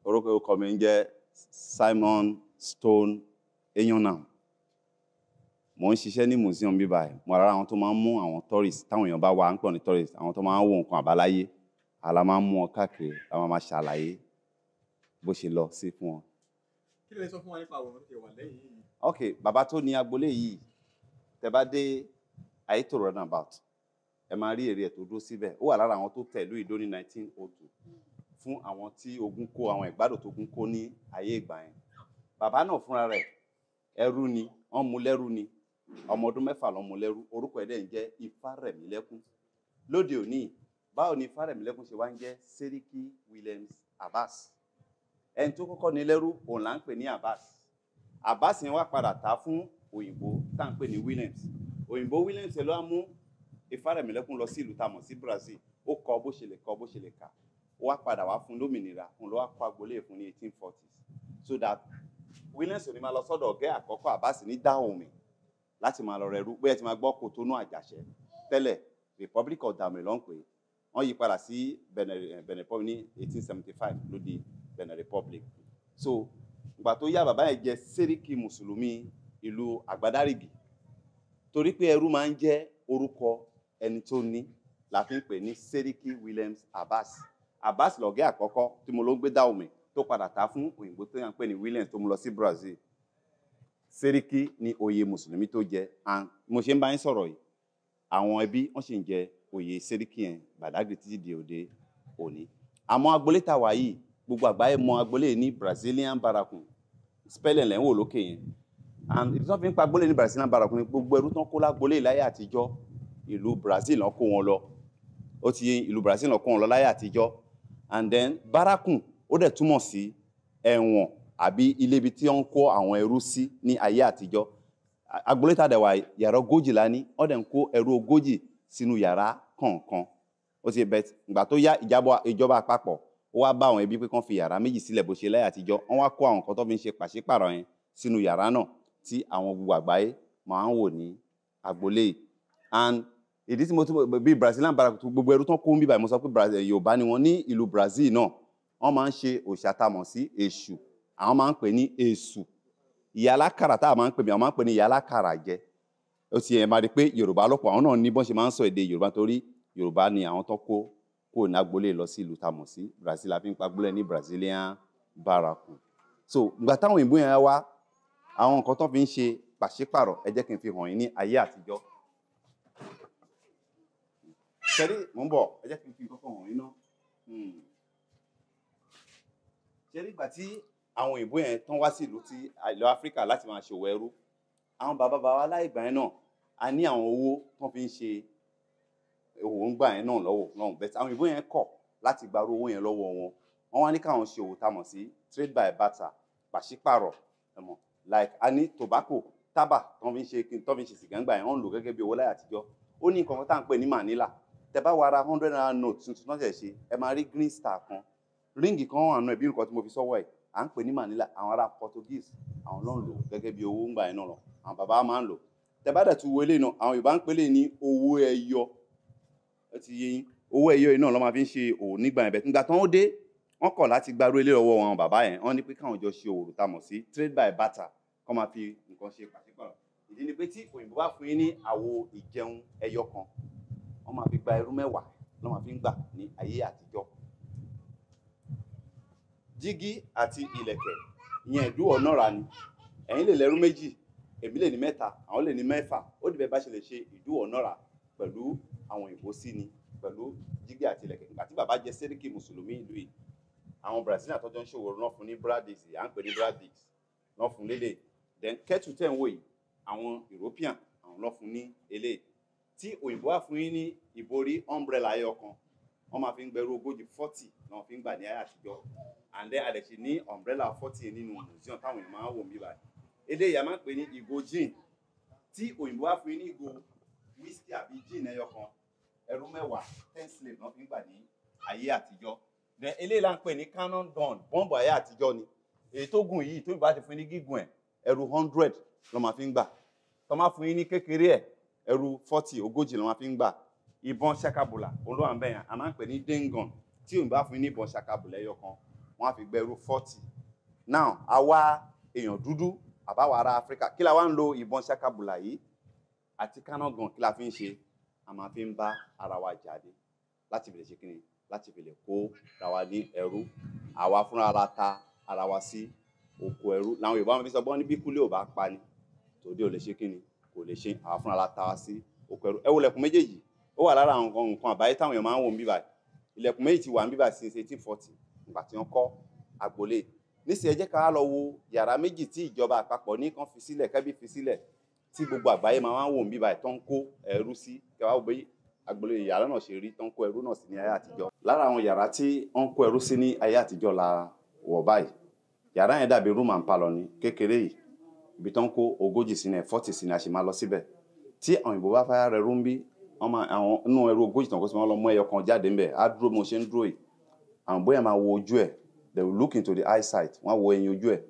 orúkọ mi ń jẹ́ Simon Stone Enyonam. Mo ń ṣiṣẹ́ ní museum bí báyìí. Mo ara àwọn tó máa ń mú àwọn tourist táwọn èèyàn bá wá ń pọ̀ ní tourist, àwọn tó máa ń wo nǹkan àbáláyé. Àla máa ń mú wọn káàkiri, la máa ṣàlàyé bó ṣe lọ sí fún wọn. Kí lẹ sọ fún wa nípa àwòrán tó wà lẹ́yìn yìí? Okay, bàbá tó ní agboolé yìí, tẹ́ bá dé Ayétòrò roundabout, ẹ máa rí ère tó dúró síbẹ̀. Ó wà lára àwọn tó tẹ̀lú ìdó ní 1902 fún àwọn tí ogun kó, àwọn ìgbádùn tó ogun kó ní ayé ìgbà yẹn. Bàbá náà fúnra rẹ̀ ẹrú ni, wọ́n mú lẹ́rú ni. Ọmọ ọdún 4 ló mú lẹ́rú. Orúkọ ẹ̀ dẹ̀ ń jẹ́ Ifárẹ̀mílẹ́kún. Lóde òní, báwo ni Ifárẹ̀mílẹ́kún ṣe wá ń jẹ́ Sẹ́ríkí Williams Abbas? Ẹni tó kọ́kọ́ ní lẹ́rú òun là ń pè ní Abbas. Abbas yẹn wá padà tà fún òyìnbó tá à ń pè ní Williams. Òyìnbó Williams ló wá mú Ifárẹ̀mílẹ́kún lọ sí ìlú tá a mọ̀ sí Brazil. Ó kọ́ bó ṣe lè kọ́, bó ṣe lè kà. Ó wá padà wá fún lómìnira. Òun ló wá kọ́ agboolé fún ní 1840s. So that Williams ò ní máa lọ sọ́dọ̀ ọ̀gá àkọ́kọ́ Abbas ní Dahomey láti máa lọ rẹrú. Bóyá ti máa gbọ́ Cotonou Àjàṣẹ́ tẹ́lẹ̀, Republic of Dahomey ló ń pè é. Wọ́n yí padà sí Benin Republic ní 1875 ló di Benin Republic. So ìgbà tó yá bàbá yẹn jẹ́ Sẹ́ríkí Mùsùlùmí ìlú Àgbádárìgì. Torí pé ẹrú máa ń jẹ́ orúkọ ẹni tó ní, la fi ń pè ní Sẹ́ríkí Williams Abbas. Abbas lọ̀gá àkọ́kọ́ tí mo ló gbé Dahomey tó padà tà fún òyìnbó tó yàn pé ní Williams tó mú lọ sí Brazil. Sẹ́ríkí ni oyè Mùsùlùmí tó jẹ. And mo ṣe ń bá yín sọ̀rọ̀ yìí, àwọn ẹbí wọ́n sì ń jẹ oyè Sẹ́ríkí yẹn Badagry títí di òde òní. Àmọ́ agboolé tá wà yìí, gbogbo àgbáyé mọ agboolé ní Brazilian Barracoon. Spelling lẹ́ ń wò lókè yẹn. And ìdí tó fi ń pa agboolé ní Brazilian Barracoon ni gbogbo ẹrú tán kó lágboolé láyé àtijọ́, ìlú Brazil ló kó wọn lọ. Ó ti yé ìlú Brazil ló kó wọn lọ láyé àtijọ́. And then Barracoon ó dẹ̀ túmọ̀ sí ẹ̀wọ̀n àbí ilé ibi tí wọ́n kó àwọn ẹrú sí ní ayé àtijọ́. Agboolé tá dẹ̀ wà yàrá 40 la ní, wọ́n dẹ̀ ń kó ẹrú 40 sínú yàrá kọ̀ọ̀kan. Ó ti bẹ̀ ìgbà tó yá ìjọba àpapọ̀ ó wá bá àwọn ẹbí pé kán fi yàrá méjì sílẹ̀ bó ṣe láyé àtijọ́. Wọ́n wá kó àwọn nǹkan tó fi ń ṣe pàṣípàrọ̀ yẹn sínú yàrá náà tí àwọn gbogbo àgbáyé máa ń wò ní agboolé. And ìdí tí mo tún bí Brazilian Barracoon gbogbo ẹrú tán kó ń bí báyìí, mo sọ pé Yorùbá ni wọ́n ní ìlú Brazil náà. Wọ́n máa ń ṣe òòṣà tá mọ̀ sí Èṣù. Àwọn máa ń pè ní Èṣù. Ìyá alákàrà tá a máa ń pè mí, àwọn máa ń pè ní ìyá alákàrà jẹ. Ó ti yẹn máa rí pé Yorùbá lọ́pọ̀ àwọn náà ní bọ́n ṣe máa ń sọ èdè Yorùbá torí Yorùbá ni àwọn tó kó ní agboolé lọ sí ìlú tá mọ̀ sí Brazil. La fi ń pa agboolé ní Brazilian Barracoon. So ìgbà táwọn òyìnbó yẹn wá, àwọn nǹkan tó fi ń ṣe pàṣípàrọ̀ ẹ jẹ́ kí n fi hàn yín ní ayé àtijọ́. Ṣẹ́rí mò ń bọ̀, ẹ jẹ́ kí n fi nǹkan hàn yín náà. Ṣẹ́rí ìgbà tí àwọn òyìnbó yẹn tán wá sí ìlú Áfíríkà láti máa ṣòwò ẹrú, àwọn bàbá wa láì gbà yẹn náà, a ní àwọn owó tán fi ń ṣe òwò ń gbà yẹn náà lọ́wọ́. Bẹ́ẹ̀ àwọn òyìnbó yẹn kọ̀ láti gba owó yẹn lọ́wọ́ wọn. Wọ́n wá ní káwọn ṣe òwò tá mọ̀ sí trade by barter, pàṣípàrọ̀. Like a ní tobacco, tábà tán fi ń ṣe sìgá ń gbà yẹn, wọ́n ń lò gẹ́gẹ́ bí owó láyé àtijọ́. Ó ní nǹkan tá à ń pè ní Manila. Tẹ́ bá wá ra 100 naira note tuntun náà ṣe, ẹ máa rí green star kan. Ríǹgì kan wà nù ẹ̀bí nǹkan tí mo fi sọ́wọ́ ẹ̀, à ń pè ní Manila. Àwọn ará Portuguese, àwọn náà ń lò gẹ́gẹ́ bí owó ń gbà yẹn náà lọ. Àwọn bàbá máa ń lò. Tẹ́ bá dẹ̀ tún wo eléyìí náà, àwọn Yorùbá ń pè é ní owó ẹyọ. Ó ti yé yín. Owó ẹyọ yìí náà ló máa fi ń ṣe òwò nígbà yẹn. Nígbà tán ó dé, wọ́n kọ̀ láti gbarú ilé ọwọ́ wọn bàbá yẹn. Wọ́n ní pé káwọn jọ ṣe òwò tá mọ̀ sí trade by barter, kọ́ máa fi nǹkan ṣe pàṣípàrọ̀. Ìdí ni pé tí òyìnbó bá fún yín ní àwo ìjẹun ẹyọ kan, wọ́n máa fi gba ẹrú 10 ló máa fi ń gbà ní ayé àtijọ́. Jígí àti ìlẹ̀kẹ̀ ìyẹn ìdúwọ̀ náírà ni. Ẹ̀yin lè lẹ́rú 2, èmi lè ní 3, àwọn lè ní 6. Ó dìbẹ̀ bá ṣe lè ṣe ìdúwọ̀ náírà pẹ̀lú àwọn òyìnbó sí ni pẹ̀lú jígí àti ìlẹ̀kẹ̀. Ìgbà tí bàbá jẹ́ Sẹ́ríkí Mùsùlùmí ìlú yìí, àwọn Brazilian àtọ́jọ́ ń ṣòwò náà fún ní Bradix, à ń pè ní Bradix náà fún lélẹ̀. Then kẹ́tù tẹ̀ ń wò yìí, àwọn European àwọn náà fún ní eléyìí. Tí òyìnbó wà fún yín ní ìborí umbrella ẹyọ kan, wọ́n máa fi ń gbẹrú 40 náà fi ń gbà ní ayé àtijọ́. And then àdẹ̀sí ní umbrella 40 nínú museum táwọn èèyàn máa ń wò mí báyìí. Eléyìí a máa ń pè ní ìgò gin. Tí òyìnbó wà fún yín ní ìgò whisky àbí gin ẹyọ kan, ẹrú 10, 10 slave náà fi ń gbà ní ayé àtijọ́. Then eléyìí là ń pè ní cannon gun, bọ́ǹbù ayé àtijọ́ ni. Èyí tó gùn yìí tó ìbá ti fún yín ní gígùn ẹ̀, ẹrú 100 ló máa fi ń gbà. Tó máa fún yín ní kékeré ẹ̀, ẹrú 40 ló máa fi ń gbà. Ìbọn ṣakabùlà olúwa ń bẹ̀yàn, a máa ń pè ní dengon. Tí òyìnbó bá fún yín ní ìbọn ṣakabùlà ẹyọ kan, wọ́n á fi gba ẹrú 40. Now àwa èèyàn dúdú àbáwa ará Áfíríkà kí la wá ń lo ìbọn ṣakabùlà yìí àti kánágàn kí la fi ń ṣe? A máa fi ń bá ara wa jáde láti fi lè ṣe kíni, láti fi lè kó ara wa ní ẹrú. Àwa fúnra la ta ara wa sí oko ẹrú. Làwọn Yorùbá máa fi sọ bọ́n ní bí kúlé ò bá pa ni tòde ò lè ṣe kíni, kò lè ṣe. Àwa fúnra la ta wa sí oko ẹrú. Ẹ wo ilẹ̀kùn méjèèjì, ó wà lára àwọn nǹkan àbáyé táwọn èèyàn máa ń wò ń bíbà. Ilẹ̀kùn méjì ti wà ń bíbà since 1840 nígbà tí wọ́n kọ́ agboolé. Nísìnyí ẹ jẹ́ ká lọ wo yàrá méjì tí ìjọba àpapọ̀ ní kan fi sílẹ̀, kẹ́bí fi sílẹ̀, tí gbogbo àgbáyé máa ń wò ń bíbà tó ń kó ẹrú sí. Kẹ́ wá wo bí agboolé yàrá náà ṣe rí tó ń kó ẹrú náà sí ní ayé àtijọ́. Lára àwọn yàrá tí wọ́n ń kó ẹrú sí ní ayé àtijọ́ la wọ̀ báyìí. Yàrá yẹn dàbí room and parlour ní kékeré yìí. Ibi tó ń kó 40 sí ní 40 sí ní a ṣe máa lọ síbẹ̀. Tí àwọn òyìnbó bá fẹ́ rẹ rú ń bí, àwọn inú ẹrú 40 tán kó sì máa lọ mú ẹyọ kan jáde ńbẹ̀. Á dúró mo ṣe ń dúró yìí. Àwọn bóyá máa wo ojú ẹ̀. They will look into the eyesight. Wọ́n á wo ẹyin ojú ẹ̀.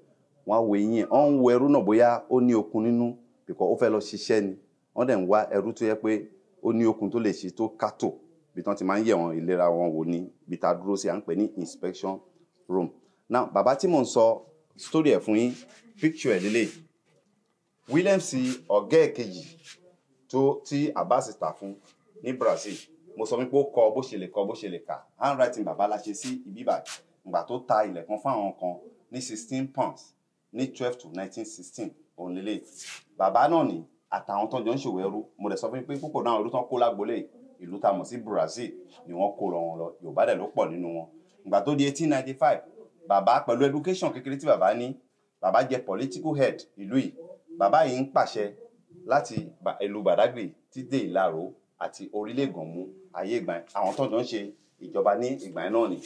Wọ́n á wo eyín ẹ̀. Wọ́n ń wo ẹrú náà bóyá ó ní okun nínú because ó fẹ́ lọ ṣiṣẹ́ ni. Wọ́n dẹ̀ ń wá ẹrú tó yẹ pé ó ní okun tó lè ṣe tó kátó. Ibi tí wọ́n ti máa ń yẹ̀ wọ́n ìlera wọn wò ní ibi tá dúró sí à ń pè ní inspection room. Now bàbá tí mò ń sọ story ẹ̀ fún yín, picture ẹ̀ lélẹ̀. Williams ọ̀gá ẹ̀kejì tí Abbas tà fún ní Brazil. Mo sọ wípé ó kọ bó ṣe lè kọ bó ṣe lè kà. Handwriting bàbá la ṣe sí ibi báyìí. Ìgbà tó ta ilẹ̀ kan fún àwọn kan ní 16 pounds ní 12 to 1916 òun lélẹ̀. Bàbá náà ní àtàwọn tó jọ ń ṣòwò ẹrú. Mo dẹ̀ sọ fún yín pé púpọ̀ náà ẹrú tán kó lágbolé ìlú tá mọ̀ sí Brazil ni wọ́n kó lọ wọn lọ. Yorùbá dẹ̀ ló pọ̀ nínú wọn. Ìgbà tó di 1895 bàbá pẹ̀lú education kékeré tí bàbá ní, bàbá jẹ́ political head ìlú yìí. Bàbá yìí ń pàṣẹ láti ìlú Badagry títí Ìláró àti orílẹ̀ Ìgànmú ayé ìgbà yẹn. Àwọn tó jọ ń ṣe ìjọba ní ìgbà yẹn náà ni.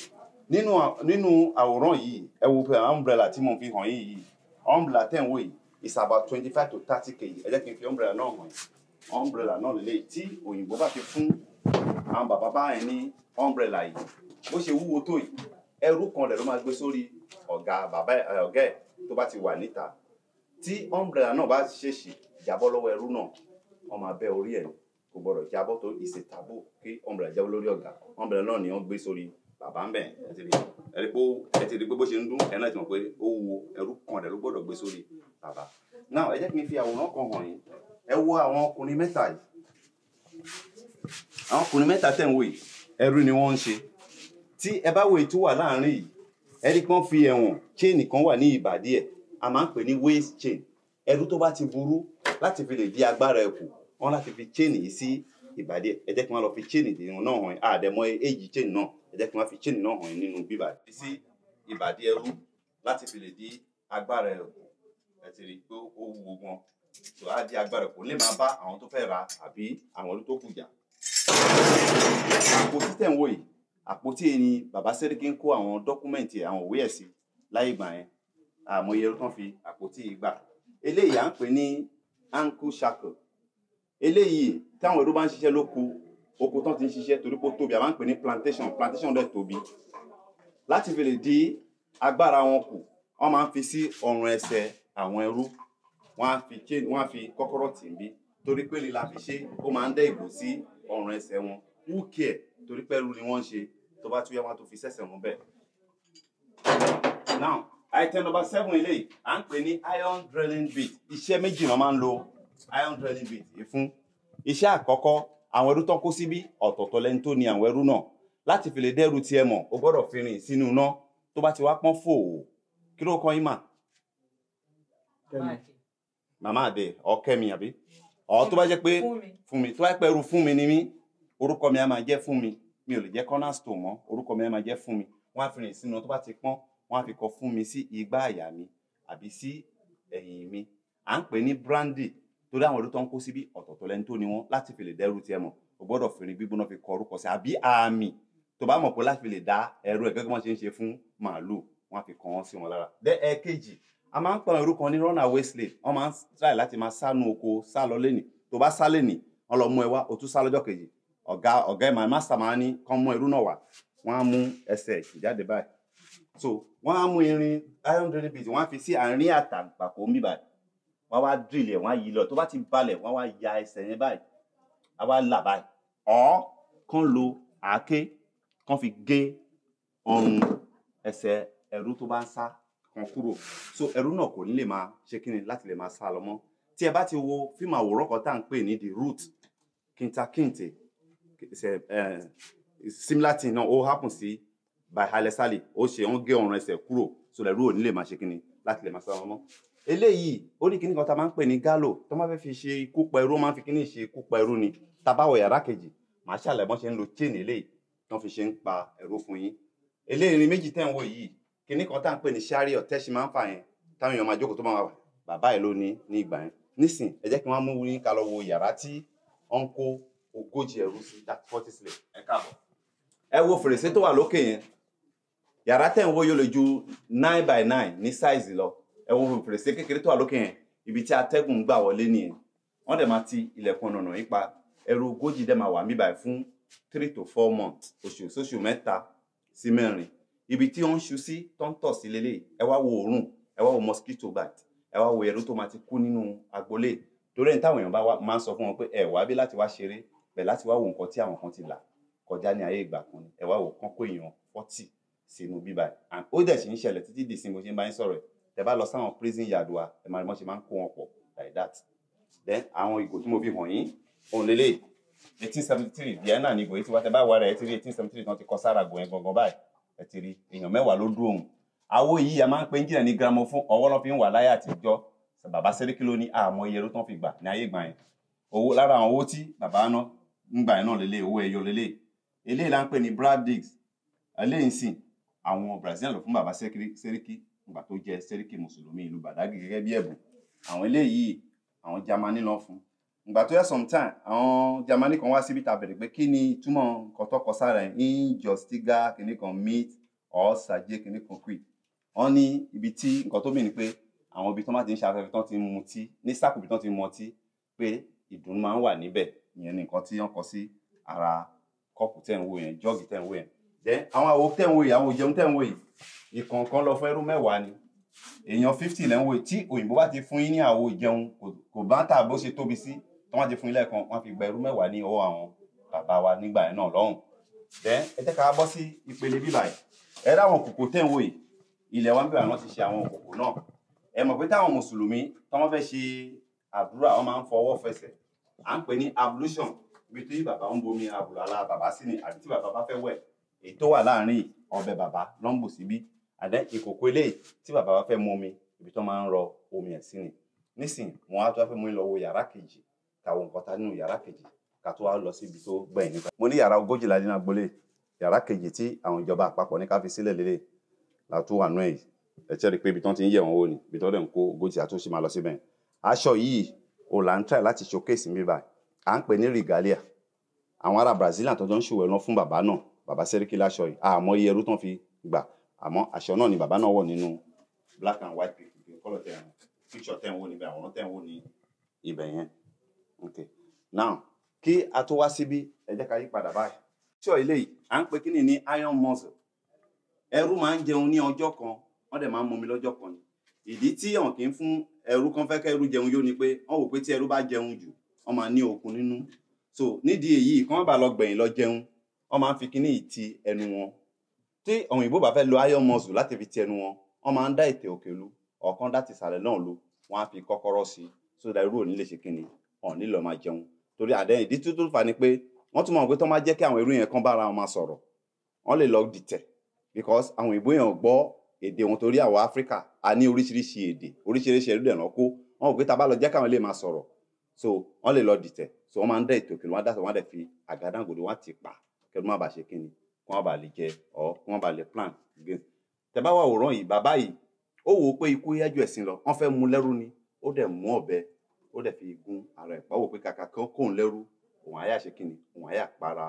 Nínú àwòrán yìí ẹ wo pé umbrella tí mo fi hàn yín yìí, umbrella tẹ̀ ń wò yìí is about 25 to 30 kg. Ẹ jẹ́ kí n fi umbrella náà hàn yín. Umbrella náà lélẹ̀ tí òyìnbó bá fi fún àwọn bàbá báyẹn ní umbrella yìí bó ṣe wúwo tó yìí, ẹrú kan rẹ̀ ló máa gbé sórí ọ̀gá ẹ̀ tó bá ti wà níta. Tí umbrella náà bá ṣèṣì jábọ́ lọ́wọ́ ẹrú náà, wọ́n máa bẹ́ orí ẹ̀ kò gbọ́dọ̀ jábọ́ tó ìṣe tàbó kí umbrella jábọ́ lórí ọ̀gá. Umbrella náà ni wọ́n gbé sórí bàbá ń bẹ̀. Ẹ ti rí pé bó ṣe ń dún ẹ̀ náà ti mọ̀ pé ó wúwo, ẹrú kan rẹ̀ ló gbọ́dọ̀ gbé sórí bàbá. Now ẹ jẹ́ kí n fi àwòrán kan hàn yín. Ẹ wo àwọn ọkùnrin mẹ́ta yìí. Àwọn ọkùnrin mẹ́ta tẹ̀ ń wò yìí, ẹrú ni wọ́n ń ṣe. Tí ẹ bá wo èyí tó wà láàárín yìí, ẹ̀rí kan fi ẹ̀wọ̀n chain kan wà ní ìbàdí ẹ̀. A máa ń pè ní waist chain. Ẹrú tó bá ti burú láti fi lè di agbára ẹ̀ kù, wọ́n láti fi chain yìí sí ìbàdí ẹ̀. Ẹ jẹ́ kí wọ́n lọ fi chain ìdìrún náà hàn yín. Àdẹ̀mọ́ èjì chain náà. Ẹ jẹ́ kí wọ́n fi chain náà hàn yín nínú bíbà sí ìbàdí ẹrú láti fi lè di agbára ẹ̀ kù. Ẹ ti rí pé ó wúwo gan. Tó á di agbára ẹ̀ kù lè máa bá àwọn tó fẹ́ ra àbí àwọn olú tó kù jà. Àpótí tẹ̀ ń wò yìí, àpótí ni bàbá Sẹ́ríkí ń kó àwọn dọ́kúmẹ̀ntì àwọn òwe ẹ̀ sí láyé ìgbà yẹn. Àmọye ẹrú tán fi àpótí yìí gbà. Eléyìí à ń pè ní ankle shackle. Eléyìí táwọn ẹrú bá ń ṣiṣẹ́ lóko, oko tán ti ń ṣiṣẹ́ torí pé ó tóbi, a máa ń pè ní plantation dẹ̀ tóbi. Láti fi lè di agbára wọn kù, wọ́n máa ń fi sí ọrùn ẹsẹ̀ àwọn ẹrú. Wọ́n á fi kọ́kọ́rọ́ tì ń bí torí pé líla fi ṣe ó máa ń dẹ́ ìgbò sí ọrùn ẹsẹ̀ wọn. Who care torí pé ẹrú ni wọ́n ń ṣe, tó bá tún yá wọn tó fi sẹ́sẹ̀ wọn bẹ́ẹ̀. Now item number 7 eléyìí à ń pè ní iron drilling bit. Iṣẹ́ méjì náà máa ń lo iron drilling bit yìí fún. Iṣẹ́ àkọ́kọ́, àwọn ẹrú tán kó síbí ọ̀tọ̀ọ̀tọ̀ lẹ́ni tó ní àwọn ẹrú náà. Láti fi lè dẹ́rù tiẹ̀ mọ̀, o gbọ́dọ̀ fi rìn sínú iná. Tó bá ti wá pọ́n fò, kí ló kọ́ yín mà? Màmá Adé Ọ̀kẹ́mi àbí? Tó bá jẹ́ pé fún mi, tó bá jẹ́ pé ẹrú fún mi ni mí, orúkọ mi á máa jẹ́ fún mi. Mi ò lè jẹ́ cornerstone mọ́, orúkọ mi á máa jẹ́ fún mi. Wọ́n á fi rìn sínú, tó bá ti pọ́n, wọ́n á fi kọ fún mi sí igbá àyà mi àbí sí ẹ̀yìn mi. À ń pè ní brandy torí àwọn ẹrú tó ń kó síbí ọ̀tọ̀ọ̀tọ̀ lẹ́ni tó ní wọn. Láti fi lè dẹ́rù tiẹ̀ mọ̀, o gbọ́dọ̀ fi rìn gbígbóná fi kọ orúkọ sí àbí àmì tó bá mọ̀ pé láti fi lè dá ẹrú ẹ̀ gẹ́gẹ́ bí wọ́n ṣe ń ṣe fún màálù, wọ́n á fi kàn wọ́n sí wọn lára. Ẹ̀kejì, a máa ń pa ẹrú kan ní runaway slave. Wọ́n máa ń try láti máa sánú oko, sá lọ lénìí. Tó bá sá lénìí, wọ́n lọ mú ẹ wá, o tún sá lọ́jọ́ kejì. Ọ̀gá ẹ̀ master máa ní kán mú ẹrú náà wá. Wọ́n á mú ẹsẹ̀ ìjáde báyìí. So wọ́n á mú irin iron drilling bit, wọ́n á fi sí àárín àtàǹpàkò ń bí báyìí. Wọ́n á wá drill ẹ̀, wọ́n á yí lọ. Tó bá ti balẹ̀, wọ́n á wá ya ẹsẹ̀ yẹn báyìí. A wá là báyìí. Kán lo àáké, kán fi gé ọrùn ẹsẹ̀ ẹrú tó bá ń sá kan kúrò so ẹrú náà kò ní lè máa ṣe kíni láti lè máa sá lọ mọ́ tí ẹ bá ti wo fíìmù àwòrán kan tá à ń pè ní The Root Kunta Kinte similar thing náà ó happen sí by Haile Selassie ó ṣe wọ́n gé ọrùn ẹsẹ̀ kúrò so ẹrú ò ní lè máa ṣe kíni láti lè máa sá lọ mọ́ eléyìí ó ní kíní kan tá a máa ń pè ní gallows tó máa fẹ́ fi ṣe ikú pa ẹrú máa ń fi kíní ṣe ikú pa ẹrú ni tá a bá wọ yàrá kejì màá ṣàlàyé bọ́n ṣe ń lo chain eléyìí tó fi ṣe ń pa ẹrú fún yín eléyìí méjì tẹ́ ń wò yìí kíní kan tá à ń pè ní chariot tẹ́ṣin máa ń fà yẹn táwọn èèyàn máa jókòó tó máa wà bàbá ẹ̀ ló ní ìgbà yẹn nísìn ẹ jẹ́ kí wọ́n mú yín ká lọ wo yàrá tí wọ́n ń kó 40 ẹrú sí that 40 slave ẹ káàbọ̀ ẹ wo fèrèsé tó wà lókè yẹn yàrá tẹ́ ń wò yóò lè ju 9 by 9 ní size lọ ẹ wo fèrèsé kékeré tó wà lókè yẹn ibi tí atẹ́gùn ń gbà wọlé nìyẹn wọ́n dẹ̀ máa ti ilẹ̀kùn ọ̀nà nípa ẹrú 40 dẹ̀ máa wà mí báyìí fún 3 to 4 months oṣù 3 sí 4 ibi tí wọ́n ń ṣu sí tó ń tọ̀ sí lélẹ̀ ẹ wá wo òórùn ẹ wá wo mosquito bite ẹ wá wo ẹrú tó máa ti kú nínú agbolé torí ẹni táwọn èèyàn bá máa ń sọ fún wọn pé ẹ wá bí láti wá ṣeré bẹ̀ láti wá wo nǹkan tí àwọn kan ti là kọjá ní ayé ìgbà kan ẹ wá wo kán kó èèyàn 40 sínú bíbá and ó dẹ̀ sì ń ṣẹlẹ̀ títí di sin bó ṣe ń bá yín sọ̀rọ̀ ẹ̀ tẹ́ bá lọ sáwọn prison yard wa ẹ máa rí wọ́n ṣe máa ń kó wọn pọ̀ like that then àwọn ìgò tí mo fi hàn yín òun lélẹ̀ 1873 Vienna ní ìgò yìí tí wá tẹ́ bá wà rẹ̀ ẹ ti rí 1873 tán ti kọ sára àgò yẹn gangan báyìí ẹ ti rí èèyàn 10 ló dúró òun àwo yìí a máa ń pè ń jìnà ní gramophone ọwọ́ lọ́ fi ń wà láyé àtijọ́ bàbá Sẹ́ríkì ló ní àmọ́ iye ẹrú tán fi gbà ní ayé ìgbà yẹn owó lára àwọn owó tí bàbá náà ń gbà yẹn náà lélẹ̀ owó ẹyọ lélẹ̀ eléyìí là ń pè ní Brad Diggs eléyìí sìn àwọn Brazilian ló fún bàbá Sẹ́ríkì ìgbà tó jẹ Sẹ́ríkì mùsùlùmí ìlú Badagry gẹ́gẹ́ bí ẹ̀bùn àwọn eléyìí àwọn Jámánì lọ fún ìgbà tó yẹ sometime àwọn Jámánì kan wá síbi tá bẹ̀rẹ̀ pé kí ni ìtumọ̀ nǹkan tó kọ sára ẹ̀ injustiga kìíní kan meat or sàjẹ́ kìíní kan quid wọ́n ní ibi tí nǹkan tó mì ní pé àwọn ibi tó máa ti ń ṣe afẹ́fẹ́ tán ti ń mutí ní sáàkù ibi tán ti ń mọtí pé ìdùnnú máa ń wà níbẹ̀ ìyẹn ni nǹkan tí wọ́n kọ sí ara kọ́ọ̀pù tẹ̀ ń wò yẹn jọ́ọ̀gì tẹ̀ ń wò yẹn then àwọn àwo tẹ̀ ń wò yìí àwọn òjẹun tẹ̀ ń wò yìí ìkọ̀ọ̀kan lọ fún ẹrú 10 ni èèyàn 50 lẹ́ ń wò yìí tí òyìnbó bá ti fún yín ní àwo ìjẹun kò bá tà bó ṣe tóbi sí tí wọ́n ti fún yín lẹ́ẹ̀kan wọ́n fi gba ẹrú 10 ní ọwọ́ àwọn bàbá wa nígbà yẹn náà lọ́hùn then ẹ jẹ́ ká bọ́ sí ìpele bíbà yìí ẹ dá àwọn kòkò tẹ̀ ń wò yìí ilẹ̀ wa ń bẹ̀rẹ̀ wọ́n ti ṣe àwọn kòkò náà ẹ mọ̀ pé táwọn mùsùlùmí tí wọ́n fẹ́ ṣe àdúrà wọ́n máa ń fọwọ́ fẹsẹ̀ à ń pè ní ablution ibi tí bàbá ń bomi àbùlálà bàbá sí ni àbí tí bàbá bá fẹ́ wẹ̀ èyí tó wà láàrin ọbẹ̀ bàbá ló ń bù síbí àdẹ́ ìkòkò eléyìí tí bàbá bá fẹ́ mu omi ibi tó máa ń rọ omi ẹ̀ sí ni nísìnyí wọn á tó fẹ́ mú yín lọ wo yàrá kejì káwọn nǹkan ta nínú yàrá kejì ká tó wá lọ síbi tó gbẹ̀yìn nípa. mo ní yàrá 40 nínú agbolé yàrá kejì tí àwọn ìjọba àpapọ̀ ní ká fi sílẹ̀ lélẹ̀ látó wà náà yìí ẹ ṣe rí i pé ibi tó ti ń yẹ̀ wọ́n wò ní ibi tó dẹ̀ ń kó 40 àtúnṣe máa lọ síbẹ̀ aṣọ yìí ò là ń try láti showcase mi báyìí à ń pè ní regalia àwọn ará Brazilian tó jọ ń ṣòwò ẹran fún bàbá náà bàbá Sẹ́ríkì láṣọ yìí àmọ́ iye ẹrú tán fi gbà àmọ́ aṣọ náà ni bàbá náà wọ̀ nínú black and white colour tẹ̀ ẹ̀hún picture tẹ̀ ń wò níbẹ̀ àwòrán tẹ̀ ń wò ní ibẹ̀ yẹn okay now kí a tó wá síbí ẹ jẹ́ ká yí padà báyìí ṣọ́ ilé yìí à ń pè kíni ní iron muscle ẹrú máa ń jẹun ní ọjọ́ kan wọ́n dẹ̀ máa ń mumi lọ́jọ́ kan ni ìdí tí àwọn kì í fún ẹrú kan fẹ́ kẹ́rú jẹun yóò ni pé wọ́n wò pé tí ẹrú bá jẹun jù wọ́n máa ní okun nínú so nídìí èyí kí wọ́n bá lọ gbẹ̀yìn lọ jẹun wọ́n máa ń fi kíní yìí ti ẹnu wọn tí àwọn òyìnbó bá fẹ́ lo iron muscle láti fi ti ẹnu wọn wọ́n máa ń dá ètè òkè lu ọ̀kan dá ti ìsàlẹ̀ náà lu wọ́n á fi kọ́kọ́rọ́ sí so that irú ò ní lè ṣe kíni ọ̀ nílò máa jẹun torí àdéhùn ìdí tó fà ni pé wọ́n tún mọ̀ pé tó máa jẹ́ kí àwọn irú yẹn kan bára wọn máa sọ̀rọ̀ wọ́n lè lọ dìtẹ̀ because àwọn òyìnbó yẹn gbọ́ èdè wọn torí àwọn Áfíríkà a ní oríṣiríṣi èdè oríṣiríṣi ẹrú dẹ̀ náà kó wọ́n mọ̀ pé tá a bá lọ jẹ́ káwọn lè máa sọ̀rọ̀ so wọ́n lè lọ dìtẹ̀ so wọ́n máa ń dá ètò òkèlú wọn dá sọ wọ́n á dẹ̀ fi àgádágodo wọn á ti pa kẹlú má bàa ṣe kíni kí wọ́n bá lè jẹ ọ kí wọ́n bá lè plan again tẹ́ bá wà wòrán yìí bàbá yìí ó wò ó pé ikú yájú ẹ̀sìn lọ wọ́n fẹ́ mú lẹ́rú ni ó dẹ̀ mú ọ̀bẹ ó dẹ̀ fi gún ara ẹ̀ pàwọ́ pé kàkà kan kóun lẹ́rú òun àyà ṣe kíni òun àyà para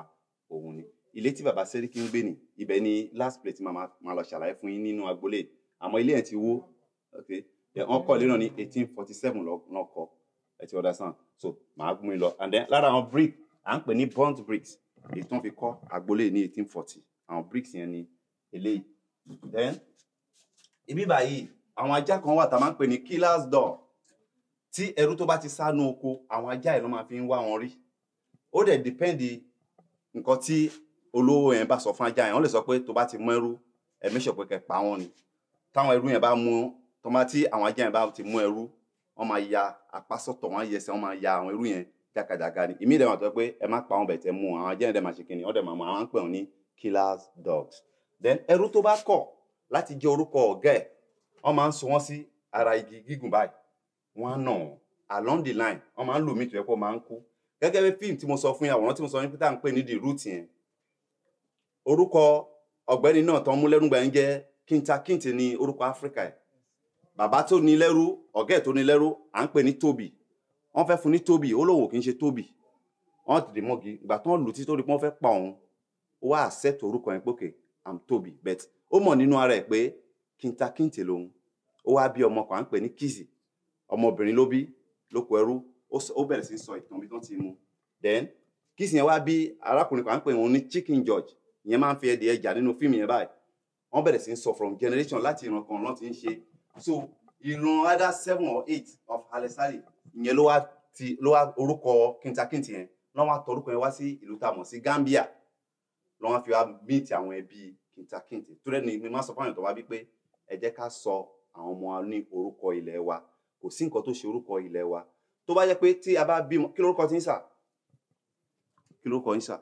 òun ni ilé tí bàbá Sẹ́ríkì ń gbé ní ibẹ̀ ni last plate máa lọ ṣàlàyé fún yín nínú agbolé àmọ́ ilé ẹ̀ ti wó okay wọ́n kọ́ ilé náà ní 1847 náà kọ́ ẹ ti understand so màá gún mi lọ and then lára àwọn brick à ń pè ní burnt bricks èyí tó ń fi kọ́ agbolé ní 1840 àwọn bricks yẹn ni eléyìí then ibi báyìí àwọn ajá kan wà tá a máa ń pè ní killer's door tí ẹrú tó bá ti sánú oko àwọn ajá yẹn ló máa fi ń wá wọn rí ó dẹ̀ depend nǹkan tí olówó yẹn bá sọ fún ajá yẹn wọ́n lè sọ pé tó bá ti mú ẹrú ẹ make sure pé kẹ́ pa wọ́n ni táwọn ẹrú yẹn bá mú tọ́mọ tí àwọn ajá yẹn bá ti mú ẹrú wọ́n máa ya apá sọ́tọ̀ wọ́n á yẹ ẹsẹ̀ wọ́n máa ya àwọn ẹrú yẹn jàkàjàkà ni ìmí ìdẹ̀wọ̀n tó pé ẹ má pa wọn bẹ̀ tẹ́ mú àwọn ajá yẹn dẹ̀ máa ṣe kíni wọ́n dẹ̀ máa mú àwọn pè wọ́n ní killers dogs. Then ẹrú tó bá kọ̀ láti jẹ́ orúkọ ọ̀gá ẹ̀ wọ́n máa ń so wọ́n sí ara igi gígùn báyìí wọ́n á nà wọ́n along the line wọ́n máa ń lò mí tó yẹ kó máa ń kú gẹ́gẹ́ bí fíìmù tí mo sọ fún yín àwòrán tí mo sọ ní pété à ń pè ní The Root yẹn orúkọ ọ̀gbẹ́ni náà tán mú lẹ́rùngbà yẹn jẹ́ Kunta Kinte ní orúkọ Áfíríkà ẹ̀ bàbá tó ní lẹ́rú ọ̀gá ẹ̀ tó ní lẹ́rú à ń pè ní Toby wọ́n fẹ́ fún ní Toby ó lóun kì í ṣe Toby wọ́n ti dè mọ́gi ìgbà tó ń lù tí torí pé wọ́n fẹ́ pa òun ó wá accept orúkọ yẹn pókè I'm Toby but ó mọ̀ nínú ara ẹ̀ pé Kunta Kinte lòun ó wá bí ọmọ kan à ń pè ní Kizzy ọmọbìnrin ló bí lóko ẹrú ó bẹ̀rẹ̀ sí sọ ìtàn bí tán ti mú then Kizzy yẹn wá bí arákùnrin kan à ń pè wọn ní Chicken George ìyẹn máa ń fi ẹdìẹ jà nínú fíìmù yẹn báyìí wọ́n bẹ̀rẹ̀ sí sọ from generation láti ìran kan lọ́n ti ń ṣe so ìran either 7 or 8 of Haile Selassie ìyẹn ló wá orúkọ Kunta Kinte yẹn lọ́n wá tọ orúkọ yẹn wá sí ìlú tá a mọ̀ sí Gambia lọ́n wá fi wá meet àwọn ẹbí Kunta Kinte tó rẹ́ni mi máa sọ fún àwọn tó wá bí pé ẹ jẹ́ ká sọ àwọn ọmọ wa ní orúkọ ilẹ̀ wa kò sí nǹkan tó ṣe orúkọ ilẹ̀ wa tó bá jẹ́ pé tí a bá bímọ kí lórúkọ tí ń sà kí lórúkọ yín sà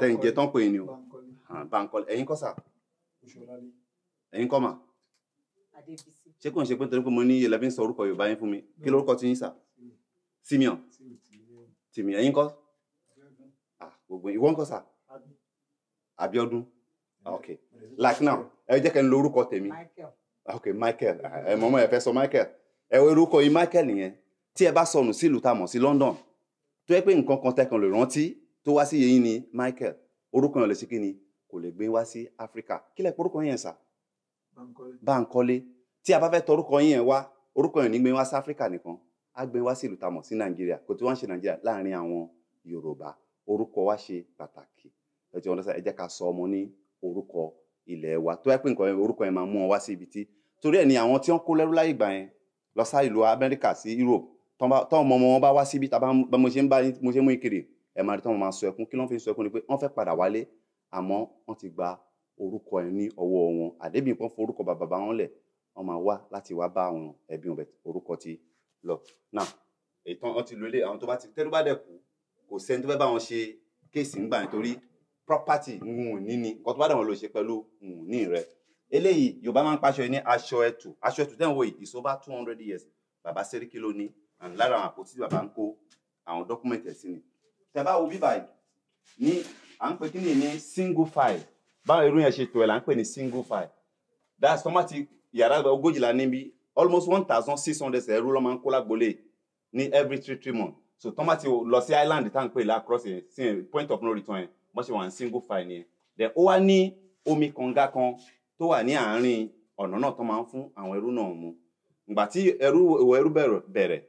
tẹ̀yìn jẹ́ tán pé ni o Bankole ẹ̀yin kọ́ sà ẹ̀yin kọ́ mà ṣé kò ń ṣe pé nítorí pé mo ní 11 sọ orúkọ Yorùbá yín fún mi kí lórúkọ tí yín sà Simeon Tìmí ẹ̀yin kọ́ gbogbo ìwọ ń kọ́ sà Abiodun okay like now ẹ jẹ́ kẹ́ ń lo orúkọ tèmi okay Michael ẹ mọ̀mọ́ ẹ fẹ́ sọ Michael ẹ wo orúkọ yìí Michael nìyẹn tí ẹ bá sọnù sí ìlú tá a mọ̀ sí London tó yẹ pé nǹkan kan tẹkàn lè rántí tó wá sí yẹn ní Michael orúkọ yẹn lè ṣe kí ni kò lè gbé wá sí Africa kí lẹ pé orúkọ yẹn sà Bankole tí a bá fẹ́ tọ orúkọ yẹn wá orúkọ yẹn ní gbé wá sí Africa nìkan á gbé wá sí ìlú tá a mọ̀ sí Nàìjíríà kò tí wọ́n ń ṣe Nàìjíríà láàrin àwọn Yorùbá orúkọ wa ṣe pàtàkì ẹ ti wọn ẹ jẹ́ ká sọ ọmọ ní orúkọ ilẹ̀ wa tó yẹ pé nǹkan orúkọ yẹn máa mú wọn wá sí ibi tí torí ẹ̀ ni àwọn tí wọ́n kó lẹ́rú láyé ìgbà yẹn lọ sá ìlú Amẹ́ríkà sí Europe tọ́ ọmọ wọn bá wá síbi tá mo ṣe mú ìkiri ẹ̀ máa rí tọ́ wọn máa sọ ẹkún kí ló ń fi sọ ẹkún ni pé wọ́n fẹ́ padà wálé àmọ́ wọ́n ti gba orúkọ ẹ̀ ní ọwọ́ wọn àdébìí pọ́n fún orúkọ bàbá wọn lẹ̀ wọ́n máa wá láti wá bá àwọn ẹbí wọn bẹ̀ orúkọ ti lọ náà ìtàn wọn ti lo ilé àwọn tó bá ti tẹ́lú bá dẹ̀ kú kò sẹ́ni tó fẹ́ bá wọn ṣe kéèsì ńgbà nítorí property ní ni nǹkan tó bá dẹ̀ wọn lò ṣe pẹ̀lú ní rẹ̀ eléyìí Yorùbá máa ń pàṣọ ní aṣọ ẹ̀tù tẹ́ ń wo yìí is over 200 years bàbá Sẹ́ríkì ló ní and lára àwọn àpótí bàbá ń kó àwọn dọ́kúmẹ̀ntì ẹ̀ sí ni tẹ́ bá wo bíbá yìí ní à ń pè kí ní single file báwọn irú yẹn ṣe tó ẹ̀ là ń pè ní single file that's tomati yàrá ogójìlá níbi almost 1,600 ẹrú ló máa ń kó lágbolé ní every 3 months so tomati lọ sí island tá à ń pè lá cross yẹn point of no return yẹn wọ́n ṣe wà ní single file nìyẹn then ó wá ní omi kànga kan tó wà ní àárín ọ̀nà náà tó máa ń fún àwọn ẹrú náà mu ìgbà tí ẹrú bẹ̀rẹ̀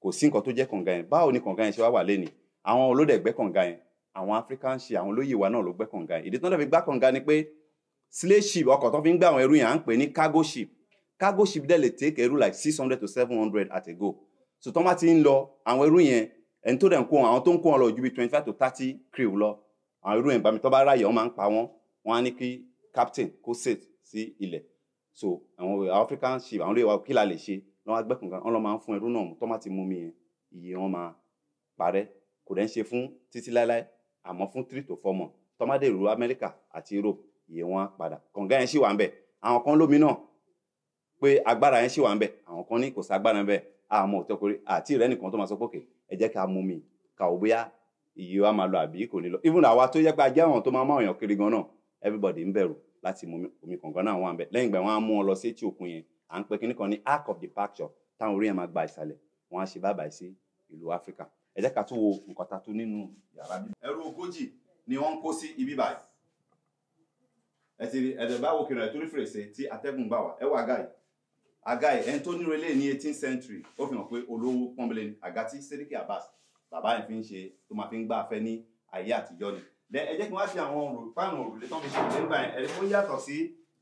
kò sí nǹkan tó jẹ́ kànga yẹn báwo ni kànga yẹn ṣe wá wà lẹ́nìí àwọn olódẹ̀gbẹ́ kànga yẹn àwọn African ṣe àwọn olóyè wa náà ló gbẹ́ kànga yẹn ìdí tó ń dẹ̀ fi gbá kànga ni pé slave ship ọkọ̀ tó fi ń gbé àwọn ẹrú yẹn à ń pè ní cargo ship dẹ̀ lè take ẹrú like 600 to 700 at a go so tó má ti ń lọ àwọn ẹrú yẹn ẹni tó dẹ̀ ń kó wọn àwọn tó ń kó wọn lọ ju bí 25 to 30 crew lọ àwọn ẹrú yẹn bá mi tó bá ráyè wọn máa ń pa wọn wọn á ní kí captain kó set sí ilẹ̀ so àwọn African ship àwọn olóyè wa kí la lè ṣe lọ́wọ́ agbẹ́kùn kan wọ́n lọ́ máa ń fún ẹrú náà tó má ti mú mi yẹn iye wọn máa parẹ́ kò dẹ̀ ń ṣe fún títí láéláé àmọ́ fún 3 to 4 months tọ́mádé ìlú Amẹ́ríkà àti Europe iye wọn á padà kànga yẹn ṣì wà ń bẹ̀ àwọn kan lómi náà pé agbára yẹn ṣì wà ń bẹ̀ àwọn kan ní kò ságbára ń bẹ̀ àmọ́ òtẹ́kùnrin àti ìrẹ́ nìkan tó máa sọ pé ẹ jẹ́ ká mú mi ká ò bóyá iye wa máa lọ àbí kò ní lọ even àwa tó yẹ pé ajá àwọn tó máa máa yàn kiri gan náà everybody ń bẹ̀rù láti mú omi kànga náà wà ń bẹ̀ lẹ́yìn ìgbà wọn á mú wọn lọ sí etí òkun yẹn à ń pè kíní kan ní arc of departure táwọn orí yẹn máa gba ìsàlẹ̀ wọn á ṣe bábàá sí ìlú Áfíríkà ẹ jẹ́ ká tún wo nǹkan ta tún nínú yàrá bí. ẹrú 40 ni wọ́n ń kó sí ibi báyìí ẹ ti rí ẹ̀dẹ̀ báwo kìrìn ẹ̀ torí fèrèsé tí atẹ́gùn bá wà ẹ wọ àga yìí ẹni tó nírò eléyìí ní 18th century ó fi hàn pé olówó pọ́nbélé ni àga tí Sẹ́ríkì Abbas bàbá yẹn fi ń ṣe tó máa fi ń gbá afẹ́ ní ayé àtijọ́ ni ẹ jẹ́ kí wọ́n á fi àwọn páànù òrùlé tó ń fi ṣe òrùlé nígbà yẹn ẹ̀rí tó yàtọ̀ sí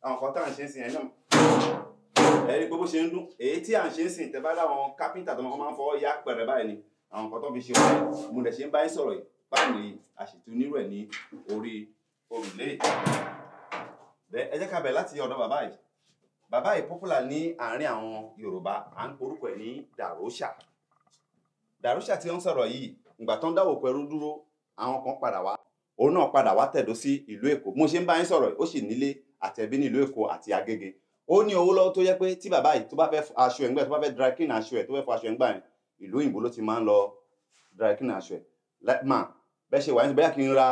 àwọn kan tá à ń ṣe ń sìn ẹ̀ náà ẹ̀rí pé bó ṣe ń dún èyí tí à ń ṣe ń sìn tẹ́ bá dáwọn kápẹ́ńtà tó máa ń fọwọ́ yá pẹ̀rẹ̀ báyìí ni àwọn kan tó fi ṣe òrùlé mo dẹ̀ ṣe ń bá yín sọ̀rọ̀ yìí páànù yìí àṣìtú nírò ẹ̀ ní orí òrùlé ẹ jẹ́ ká bẹ̀ láti ọ̀dọ̀ bàbá yìí bàbá yìí popular ní àárín àwọn Yorùbá, à ń porúkọ ẹ̀ ní Dàróṣà. Dàróṣà tí wọ́n sọ̀rọ̀ yìí, ìgbà tó ń dáwò pẹ̀lú dúró, àwọn kan padà wá. Òun náà padà wá tẹ̀dó sí ìlú Èkó. Mo ṣe ń bá yín sọ̀rọ̀, ó sì nílé àtẹ̀bí ní ìlú Èkó àti Agége. Ó ní owó lọ́wọ́ tó yẹ pé tí bàbá yìí tó bá fẹ́ aṣọ ẹ̀ngbẹ́, tó bá fẹ́ dry clean aṣọ ẹ̀, tó fẹ́ fọ aṣọ ẹ̀ngbà yẹn, ìlú òyìnbó ló ti máa ń lọ dry clean aṣọ ẹ̀. Bẹ́ẹ̀ ṣe wà ní bẹ́ẹ̀ kí n ra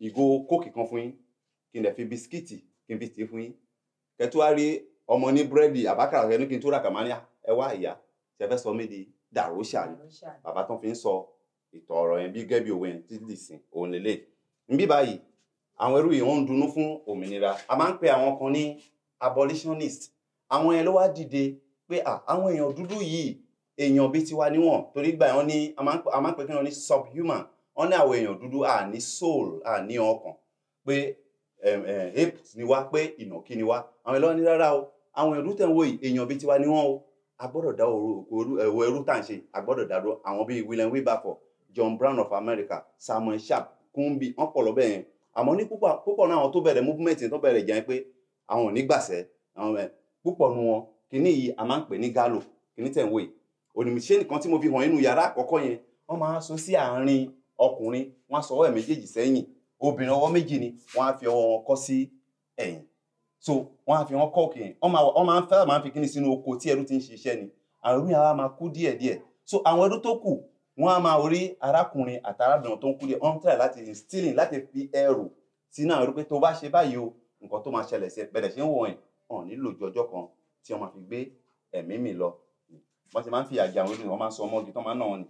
ìgò kóòkì kan fún yín, kí n dẹ̀ fi bisikíìtì kí n fi tì fún yín. Kẹ́ tó wá rí ọmọ ní búrẹ́dì àbákàrà ẹnu kí n tó rà kàmáníà, ẹ wá ìyá, ṣe fẹ́ sọ mí di Dàróṣà ni. Bàbá tó fi ń sọ ìtọ̀ ọ̀rọ̀ yẹn bí gẹ́bí òwe yẹn títí dìsìn òun lélẹ̀. Níbí báyìí, àwọn ẹrú yìí wọ́n ń dunnú fún òmìnira. A máa ń pe àwọn kan ní abolitionist. Àwọn yẹn ló wá dìde pé àwọn èèyàn dúdú yìí, èèyàn bíi tiwa níwọ̀n, torí gbà wọ́n ní a máa ń pe kí wọ́n ní subhuman. Wọ́n ní àwọn èèyàn dúdú ní soul, ní ọkàn, pé ape ni wá, pé ìnàkí ni wá. Àwọn èèyàn lọ́wọ́ ní rárá o, àwọn èèyàn dúdú tẹ̀ ń wò yìí, èèyàn bíi tiwa níwọ̀n o. A gbọ́dọ̀ dá ẹ̀wọ̀ ẹrú tá à ń ṣe, a gbọ́dọ̀ dá dúró. Àwọn bíi William Wilberforce, John Brown of America, Samuel Sharp, Kumbi, wọ́n pọ̀ lọ bẹ́ẹ̀ yẹn. Àmọ́ ní púpọ̀ náà àwọn tó bẹ̀rẹ̀ movement tó bẹ̀rẹ̀ jẹ́ pé àwọn ò ní gbàṣẹ́. Púpọ̀ nu wọn, kìíní yìí a máa ń pè ní Gallo, kìíní tẹ̀ ń wò yìí. Ònìmíṣẹ́ nìkan tí mo fi hàn nínú yàrá àkọ́kọ́ yẹn, wọ́n máa ń so sí àárín ọkùnrin, wọ́n á sọ ọwọ́ ẹ̀ méjèèjì sẹ́yìn. Obìnrin ọwọ́ méjì ni, wọ́n á fi ọwọ́ wọn kọ́ sí ẹ̀yìn. So wọ́n á fi wọn kọ́ òkè yẹn. Wọ́n máa ń fi kíní sínú oko tí ẹrú ti ń ṣiṣẹ́ ni. Àwọn ẹrú yẹn á máa kú díẹ̀díẹ̀. So àwọn ẹrú tó kù, wọ́n á máa rí arákùnrin àtàrábìnrin tó ń kú díẹ̀, wọ́n ń tẹ̀lé láti instilling, láti fi ẹrù sínú àwọn ẹrú pé tó bá ṣe báyìí o, nǹkan tó máa ṣẹlẹ̀ sí ẹ. Bẹ̀rẹ̀ ṣe ń wọ̀ yẹn, wọn ò nílò ju ọjọ́ kan tí wọ́n máa fi gbé ẹ̀mí mi lọ. Wọ́n ti máa ń fi àjà àwọn ẹrú, wọ́n máa ń sọ ọmọge tó máa ń nà wọn ni.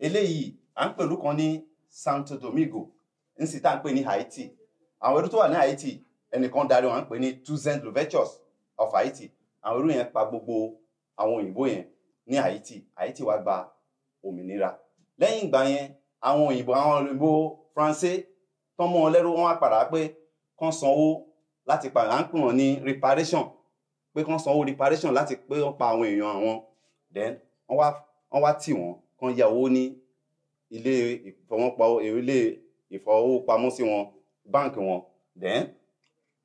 Eléyìí, à ń pèlú kan ní Santo Domingo, ń sì tá à ń pè ní Haiti. Àwọn ẹrú tó wà ní Haiti, ẹnìkan darí wọn, à ń pè ní Toussaint Louverture of Haiti. Àwọn ẹrú yẹn pa gbogbo àwọn òyìnbó yẹn ní Haiti. Haiti wá gba òmìnira. Lẹ́yìn ìgbà yẹn, àwọn òyìnbó Faransé tán mọ́ wọn lẹ́rú, wọ́n wá padà pé kán sanwó láti pa, à ń pè wọ́n ní reparation, pé kán sanwó reparation láti pé wọ́n pa àwọn èèyàn àwọn. Then wọ́n wá tì wọ́n kán yá owó ní ilé ìfowópamọ́sí wọn, báǹkì wọn. Then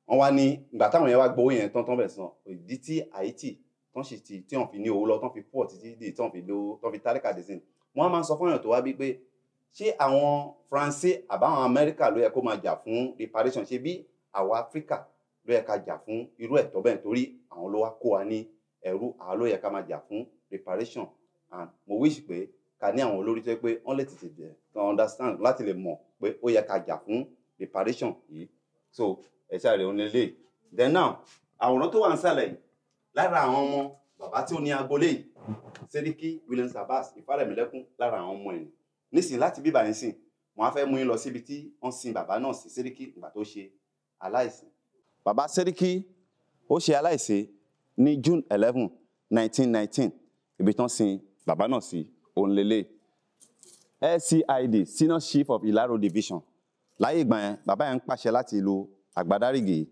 wọ́n wá ní ìgbà táwọn yẹn wá gbowó yẹn tán bẹ̀rẹ̀ san, ìdí tí Haiti tán sì tí wọ́n fi ní owó lọ, tán fi pọ̀ títí dé tán fi tálíkà dé sí. Wọ́n á máa sọ fún èèyàn tó wá bí pé ṣé àwọn Faransé àbáwọn Amẹ́ríkà ló yẹ kó máa jà fún reparation, ṣe bí àwọn Áfíríkà ló yẹ ká jà fún irú ẹ̀tọ́ bẹ́ẹ̀, torí àwọn ló wá kó wa ní ẹrú, àwọn ló yẹ ká máa jà fún reparation. And mo wish pé ká ní àwọn olórí tó yẹ pé wọ́n lè tètè bẹ̀rẹ̀ to understand, láti lè mọ̀ pé ó yẹ ká jà fún reparation yìí. So ẹ̀ṣẹ̀ rẹ̀ ò ní lè. Then now, àwòrán tó wà ń sàlẹ̀ yìí, lára àwọn ọmọ bàbá tí ó ní agboolé yìí, Sẹ́ríkí Williams Abbas Ìfárẹ̀mílẹ́kún, lára àwọn ọmọ ẹ̀. Nísìnyí láti bíbá yẹn sìn, wọ́n á fẹ́ mú yín lọ síbi tí wọ́n sin bàbá náà sí, Sẹ́ríkí, ìgbà tó ṣe aláìsí. Bàbá Sẹ́ríkí ó ṣe aláìsí ní June 11, 1919. Ibi tán sin bàbá náà sí òun lélẹ̀. LCID, Senior Chief of Ilaro Division. Láyé ìgbà yẹn, bàbá yẹn ń pàṣẹ láti ìlú Àgbàdárígì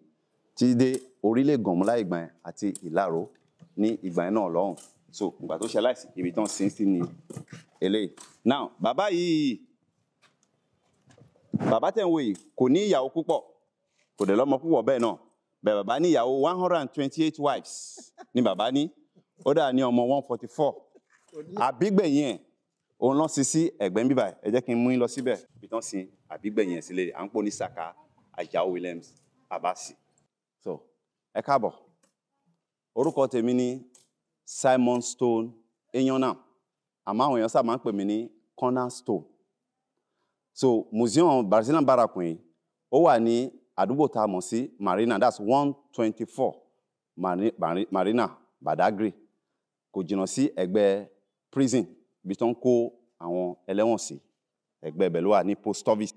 tí dé orílẹ̀ Gànmú láyé ìgbà yẹn àti Ìlaro ní ìgbà yẹn náà lọ́hùn. So ìgbà tó ṣe aláìsí, ibi tán sin sí ni eléyìí. Now, bàbá yìí, bàbá tẹ̀ ń wò yìí kò ní ìyàwó púpọ̀, kò dẹ̀ lọ́mọ púpọ̀ bẹ́ẹ̀ náà. Bẹ́ẹ̀ bàbá ní ìyàwó 128 wives ni bàbá ní. Ó dà ní ọmọ 144. Àbígbẹ̀yìn ẹ̀, òun lọ sí ẹ̀gbẹ́ bíbá. Ẹ jẹ́ kí n mú yín lọ síbẹ̀. Ibi tán sin àbígbẹ̀yìn ẹ̀ sílẹ̀, à ń pò ní Saka Àjàó Williams Abbas. So, ẹ káàbọ̀. Orúkọ tèmi ní Simon Stone Enyona. Àmọ́ àwọn èèyàn sábà máa ń pè mí ní Cornerstone. So museum Brazilian Barakun yìí, ó wà ní àdúgbò tá a mọ̀ sí Marina, that's 124 Marina Badagry. Kò jìnnà sí ẹgbẹ́ prison, ibi tó ń kó àwọn ẹlẹ́wọ̀n sí. Ẹgbẹ́ ibẹ̀ ló wà ní post office.